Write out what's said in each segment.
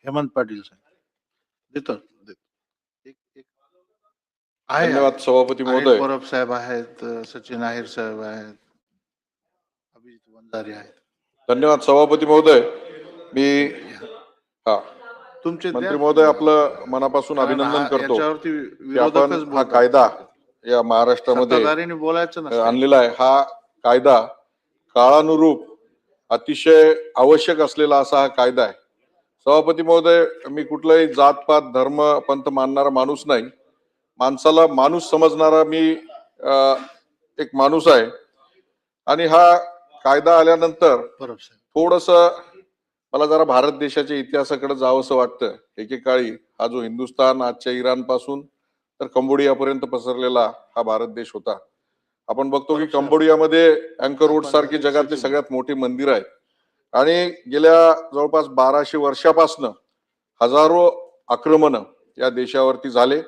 हेमंत पाटील साहेब देतो. एक एक आहे धन्यवाद सभापती आहेत, महोदय. परब साहेब आहेत, सचिन आहेर साहेब आहेत, अभिजित वंजारी आहेत. धन्यवाद सभापती महोदय. मी हा तुमचे द्या. मंत्री महोदय आपलं मनापासून कारण अभिनंदन करतो याच्यावरती की आपण विरोधकच हा बोलतात. कायदा या महाराष्ट्रामध्ये सत्ताधारीने बोलायचं नसतं. आणलेला आहे. हा कायदा काळानुरूप अतिशय आवश्यक असलेला असा हा कायदा आहे. सभापती महोदय, मी कुठलाही जातपात धर्म पंथ मानणारा माणूस नाही. माणसाला माणूस समजणारा मी एक माणूस आहे. आणि हा कायदा आल्यानंतर परब साहेब थोडस मला जरा भारत देशाच्या इतिहासाकडे जावंसं वाटतं. एकेकाळी हा जो हिंदुस्थान आजच्या इराण पासून तर कंबोडियापर्यंत पसरलेला हा भारत देश होता. आपण बघतो की कंबोडियामध्ये अँकर वोट सारखी जगातली सगळ्यात मोठी मंदिर आहेत. आणि गेल्या जवळपास 1200 वर्षापासून हजारो आक्रमण या देशावरती झाले.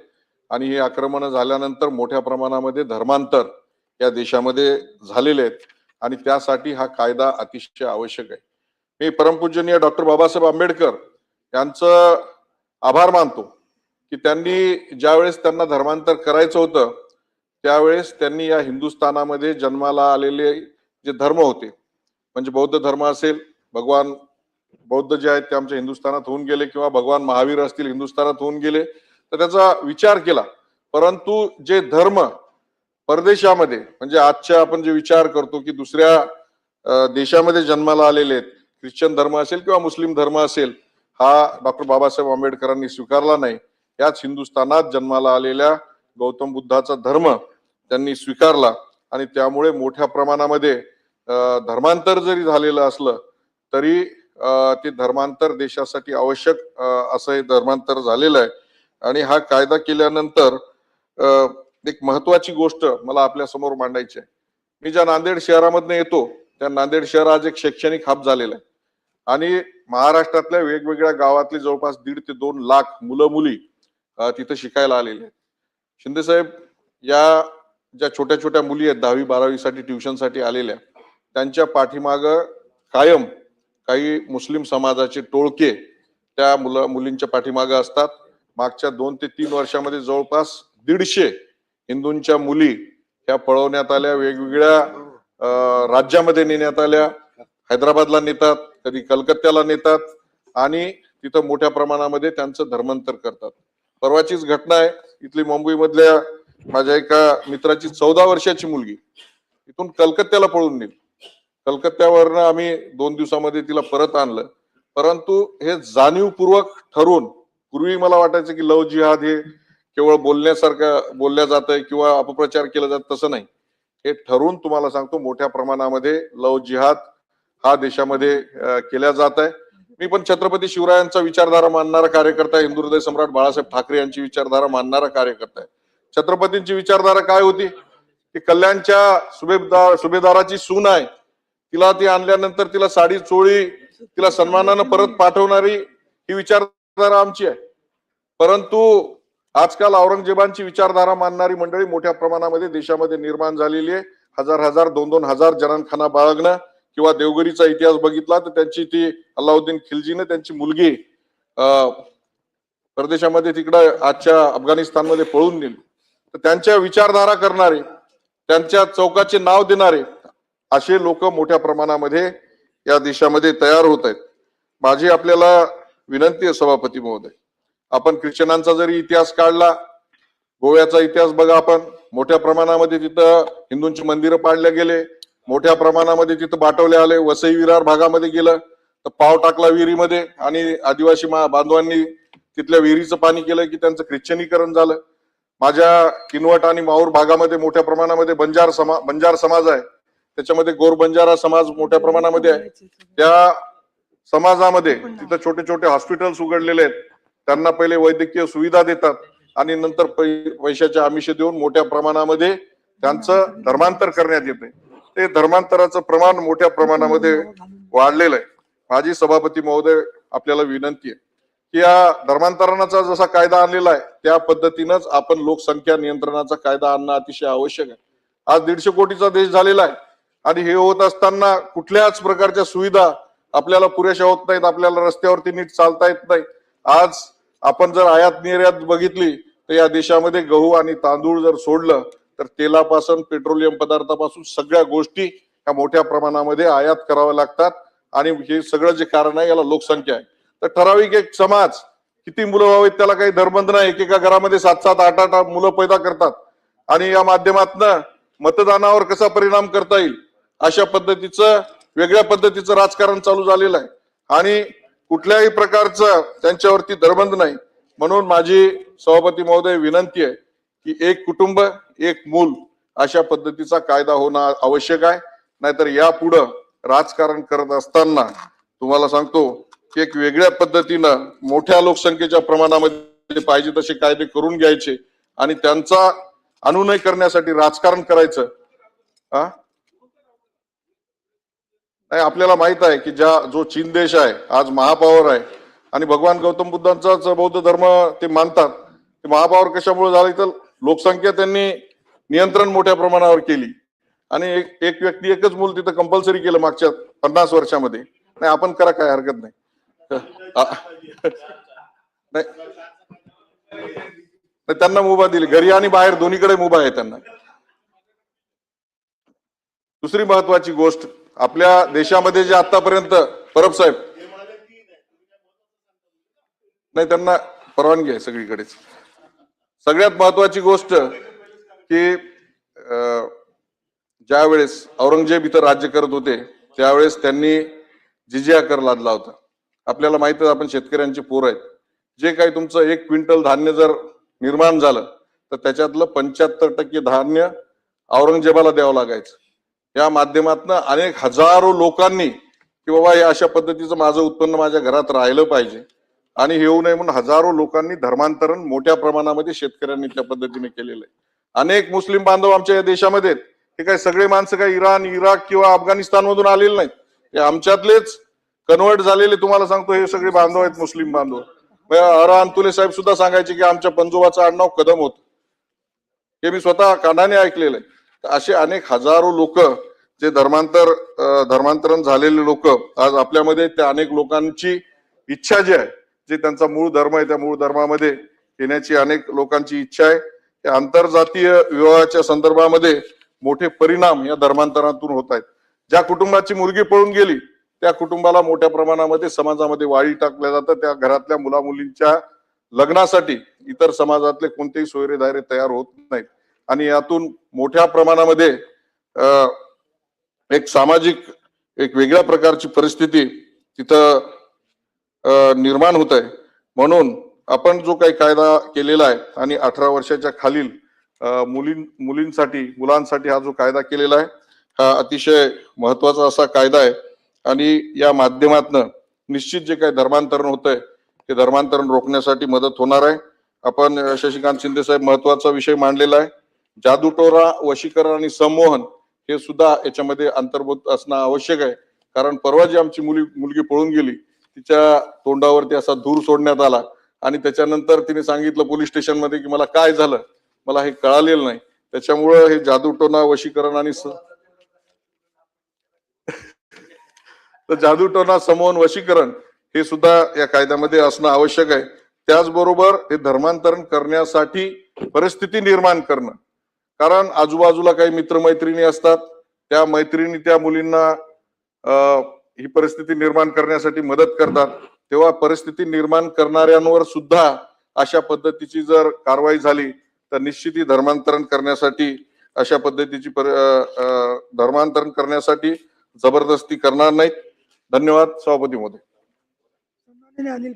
आणि ही आक्रमण झाल्यानंतर मोठ्या प्रमाणामध्ये धर्मांतर या देशामध्ये झालेले आहेत. आणि त्यासाठी हा कायदा अतिशय आवश्यक आहे. मी परमपूजनीय डॉक्टर बाबासाहेब आंबेडकर यांचं आभार मानतो की त्यांनी ज्यावेळेस त्यांना धर्मांतर करायचं होतं त्यावेळेस त्यांनी या हिंदुस्थानामध्ये जन्माला आलेले जे धर्म होते, म्हणजे बौद्ध धर्म असेल, भगवान बौद्ध जे आहेत ते आमच्या हिंदुस्थानात होऊन गेले, किंवा भगवान महावीर असतील हिंदुस्थानात होऊन गेले, तर त्याचा विचार केला. परंतु जे धर्म परदेशामध्ये, म्हणजे आजच्या आपण जे विचार करतो की दुसऱ्या देशामध्ये जन्माला आलेले आहेत, ख्रिश्चन धर्म असेल किंवा मुस्लिम धर्म असेल, हा डॉक्टर बाबासाहेब आंबेडकरांनी स्वीकारला नाही. याच हिंदुस्थानात जन्माला आलेल्या गौतम बुद्धाचा धर्म त्यांनी स्वीकारला. आणि त्यामुळे मोठ्या प्रमाणामध्ये धर्मांतर जरी झालेलं असलं तरी ते धर्मांतर देशासाठी आवश्यक असं हे धर्मांतर झालेलं आहे. आणि हा कायदा केल्यानंतर एक महत्वाची गोष्ट मला आपल्या समोर मांडायची आहे. मी ज्या नांदेड शहरामधनं येतो त्या नांदेड शहर आज एक शैक्षणिक हब झालेलं आहे. आणि महाराष्ट्रातल्या वेगवेगळ्या गावातली जवळपास 1.5 ते 2 लाख मुलं मुली तिथं शिकायला आलेले आहेत. शिंदे साहेब, या ज्या छोट्या छोट्या मुली आहेत 10वी 12वी साठी ट्युशनसाठी आलेल्या, त्यांच्या पाठीमाग कायम काही मुस्लिम समाजाचे टोळके त्या मुलींच्या पाठीमाग असतात. मागच्या 2 ते 3 वर्षामध्ये जवळपास 150 हिंदूंच्या मुली ह्या पळवण्यात आल्या, वेगवेगळ्या राज्यामध्ये नेण्यात आल्या. हैदराबादला नेतात, कधी कलकत्त्याला नेतात आणि तिथं मोठ्या प्रमाणामध्ये त्यांचं धर्मांतर करतात. परवाचीच घटना आहे, इथली मुंबई मधल्या माझ्या एका मित्राची 14 वर्षाची मुलगी इथून कलकत्त्याला पळून नेली. कलकत्त्यावरनं आम्ही 2 दिवसामध्ये तिला परत आणलं. परंतु हे जाणीवपूर्वक ठरवून, पूर्वी मला वाटायचं की लव जिहाद हे केवळ बोलण्यासारखं बोलल्या जात आहे किंवा अपप्रचार केला जात, तसं नाही. हे ठरवून तुम्हाला सांगतो मोठ्या प्रमाणामध्ये लव जिहाद हा देशामध्ये केल्या जात आहे. मी पण छत्रपती शिवरायांचा विचारधारा मानणारा कार्यकर्ता, हिंदू हृदय सम्राट बाळासाहेब ठाकरे यांची विचारधारा मानणारा कार्यकर्ता आहे. छत्रपतींची विचारधारा काय होती की कल्याणच्या सुभेदाराची सून आहे, तिला ती आणल्यानंतर तिला साडी चोळी, तिला सन्मानानं परत पाठवणारी ही विचारधारा आमची आहे. परंतु आजकाल औरंगजेबांची विचारधारा मानणारी मंडळी मोठ्या प्रमाणामध्ये देशामध्ये निर्माण झालेली आहे. हजार 2-2 हजार जनानखाना बाळगणं, किंवा देवगिरीचा इतिहास बघितला तर त्यांची ती अल्लाउद्दीन खिलजीने त्यांची मुलगी परदेशामध्ये तिकडं आजच्या अफगाणिस्तानमध्ये पळून नेली. तर त्यांच्या विचारधारा करणारे, त्यांच्या चौकाचे नाव देणारे असे लोक मोठ्या प्रमाणामध्ये या देशामध्ये तयार होत आहेत. माझी आपल्याला विनंती आहे सभापती महोदय, आपण ख्रिश्चनांचा जरी इतिहास काढला, गोव्याचा इतिहास बघा, आपण मोठ्या प्रमाणामध्ये तिथं हिंदूंची मंदिरं पाडल्या गेले, मोठ्या प्रमाणामध्ये तिथं बाटवले आले. वसई विरार भागामध्ये गेलं तर पाव टाकला विहिरीमध्ये आणि आदिवासी बांधवांनी तिथल्या विहिरीचं पाणी केलं की त्यांचं ख्रिश्चनीकरण झालं. माझ्या किनवट आणि माऊर भागामध्ये मोठ्या प्रमाणामध्ये बंजार समाज आहे, त्याच्यामध्ये गोर बंजारा समाज मोठ्या प्रमाणामध्ये आहे. त्या समाजामध्ये तिथं छोटे छोटे हॉस्पिटल्स उघडलेले आहेत. त्यांना पहिले वैद्यकीय सुविधा देतात आणि नंतर पैशाचे आमिष देऊन मोठ्या प्रमाणामध्ये त्यांचं धर्मांतर करण्यात येते. ते धर्मांतराचं प्रमाण मोठ्या प्रमाणामध्ये वाढलेलं आहे. माझी सभापती महोदय आपल्याला विनंती आहे की या धर्मांतरणाचा जसा कायदा आणलेला आहे त्या पद्धतीनंच आपण लोकसंख्या नियंत्रणाचा कायदा आणणं अतिशय आवश्यक आहे. आज 150 कोटीचा देश झालेला आहे आणि हे होत असताना कुठल्याच प्रकारच्या सुविधा आपल्याला पुरेशा होत नाहीत. आपल्याला रस्त्यावरती नीट चालता येत नाही. आज आपण जर आयात निर्यात बघितली तर या देशामध्ये गहू आणि तांदूळ जर सोडलं तर तेलापासून पेट्रोलियम पदार्थापासून सगळ्या गोष्टी ह्या मोठ्या प्रमाणामध्ये आयात कराव्या लागतात. आणि हे सगळं जे कारण आहे याला लोकसंख्या आहे. तर ठराविक एक समाज किती मुलं व्हावेत त्याला काही धरबंध नाही. एकेका घरामध्ये 7-7, 8-8 मुलं पैदा करतात आणि या माध्यमातून मतदानावर कसा परिणाम करता येईल अशा पद्धतीचं वेगळ्या पद्धतीचं राजकारण चालू झालेलं आहे आणि कुठल्याही प्रकारचं त्यांच्यावरती धरबंध नाही. म्हणून माझी सभापती महोदय विनंती आहे की एक कुटुंब एक मूल अशा पद्धतीचा कायदा होणं आवश्यक आहे. नाहीतर यापुढं राजकारण करत असताना तुम्हाला सांगतो की एक वेगळ्या पद्धतीनं मोठ्या लोकसंख्येच्या प्रमाणामध्ये पाहिजे तसे कायदे करून घ्यायचे आणि त्यांचा अनुनय करण्यासाठी राजकारण करायचं. नाही, आपल्याला माहित आहे की जो चीन देश आहे आज महापॉवर आहे आणि भगवान गौतम बुद्धांचाच बौद्ध धर्म ते मानतात. ते महापॉवर कशामुळे झाले तर लोकसंख्या त्यांनी नियंत्रण मोठ्या प्रमाणावर केली आणि एक व्यक्ती एकच मूल तिथं कंपल्सरी केलं मागच्या 50 वर्षामध्ये. नाही, आपण करा, काय हरकत नाही. त्यांना मुभा दिली, घरी आणि बाहेर दोन्हीकडे मुभा आहे त्यांना. दुसरी महत्वाची गोष्ट आपल्या देशामध्ये जे आतापर्यंत परब साहेब नाही, त्यांना परवानगी आहे सगळीकडेच. सगळ्यात महत्वाची गोष्ट की ज्या वेळेस औरंगजेब इथं राज्य करत होते त्यावेळेस त्यांनी जिजिया कर लादला होता. आपल्याला माहित आहे, आपण शेतकऱ्यांचे पोर आहेत. जे काही तुमचं 1 क्विंटल धान्य जर निर्माण झालं तर त्याच्यातलं 75% धान्य औरंगजेबाला द्यावं लागायचं. या माध्यमातून अनेक हजारो लोकांनी की बाबा या अशा पद्धतीचं माझं उत्पन्न माझ्या घरात राहिलं पाहिजे आणि हे होऊ नये म्हणून हजारो लोकांनी धर्मांतरण मोठ्या प्रमाणामध्ये शेतकऱ्यांनी त्या पद्धतीने केलेलं आहे. अनेक मुस्लिम बांधव आमच्या या देशामध्ये हे काय सगळे माणसं काय इराण, इराक किंवा अफगाणिस्तान मधून आलेले नाहीत. हे आमच्यातलेच कन्वर्ट झालेले तुम्हाला सांगतो हे सगळे बांधव आहेत, मुस्लिम बांधव. अरा अंतुले साहेब सुद्धा सांगायचे की आमच्या पंजोबाचं आडनाव कदम होत. हे मी स्वतः कानाने ऐकलेलं आहे. असे अनेक हजारो लोक जे धर्मांतरण झालेले लोक आज आपल्यामध्ये, त्या अनेक लोकांची इच्छा जी आहे, जे त्यांचा मूळ धर्म आहे त्या मूळ धर्मामध्ये येण्याची अनेक लोकांची इच्छा आहे. त्या आंतरजातीय विवाहाच्या संदर्भामध्ये मोठे परिणाम या धर्मांतरातून होत आहेत. ज्या कुटुंबाची मुलगी पळून गेली त्या कुटुंबाला मोठ्या प्रमाणामध्ये समाजामध्ये वाळी टाकल्या जातं. त्या घरातल्या मुला मुलींच्या लग्नासाठी इतर समाजातले कोणतेही सोयरे दायरे तयार होत नाहीत आणि यातून मोठ्या प्रमाणामध्ये एक सामाजिक एक वेगळ्या प्रकारची परिस्थिती तिथं निर्माण होत आहे. म्हणून आपण जो काही कायदा केलेला आहे आणि 18 वर्षाच्या खालील मुलांसाठी हा जो कायदा केलेला आहे हा अतिशय महत्वाचा असा कायदा आहे आणि या माध्यमातून निश्चित जे काही धर्मांतरण होत आहे ते धर्मांतरण रोखण्यासाठी मदत होणार आहे. आपण शशिकांत शिंदे साहेब महत्वाचा विषय मांडलेला आहे. जादूटोरा, वशीकरण आणि संमोहन हे सुद्धा याच्यामध्ये अंतर्भूत असणं आवश्यक आहे. कारण परवा जी आमची मुलगी पळून गेली तिच्या तोंडावरती असा धूर सोडण्यात आला आणि त्याच्यानंतर तिने सांगितलं पोलीस स्टेशन मध्ये की मला काय झालं मला हे कळालेलं नाही. त्याच्यामुळं हे जादूटोना, वशीकरण आणि जादूटोना, संमोहन, वशीकरण हे सुद्धा या कायद्यामध्ये असणं आवश्यक आहे. त्याचबरोबर हे धर्मांतरण करण्यासाठी परिस्थिती निर्माण करणं. कारण आजूबाजूला काही मित्रमैत्रिणी असतात, त्या मैत्रिणी त्या मुलींना ही परिस्थिती निर्माण करण्यासाठी मदत करतात. तेव्हा परिस्थिती निर्माण करणाऱ्यांवर सुद्धा अशा पद्धतीची जर कारवाई झाली तर निश्चित धर्मांतरण करण्यासाठी अशा पद्धतीची धर्मांतरण करण्यासाठी जबरदस्ती करणार नाहीत. धन्यवाद सभापती महोदय. अनिल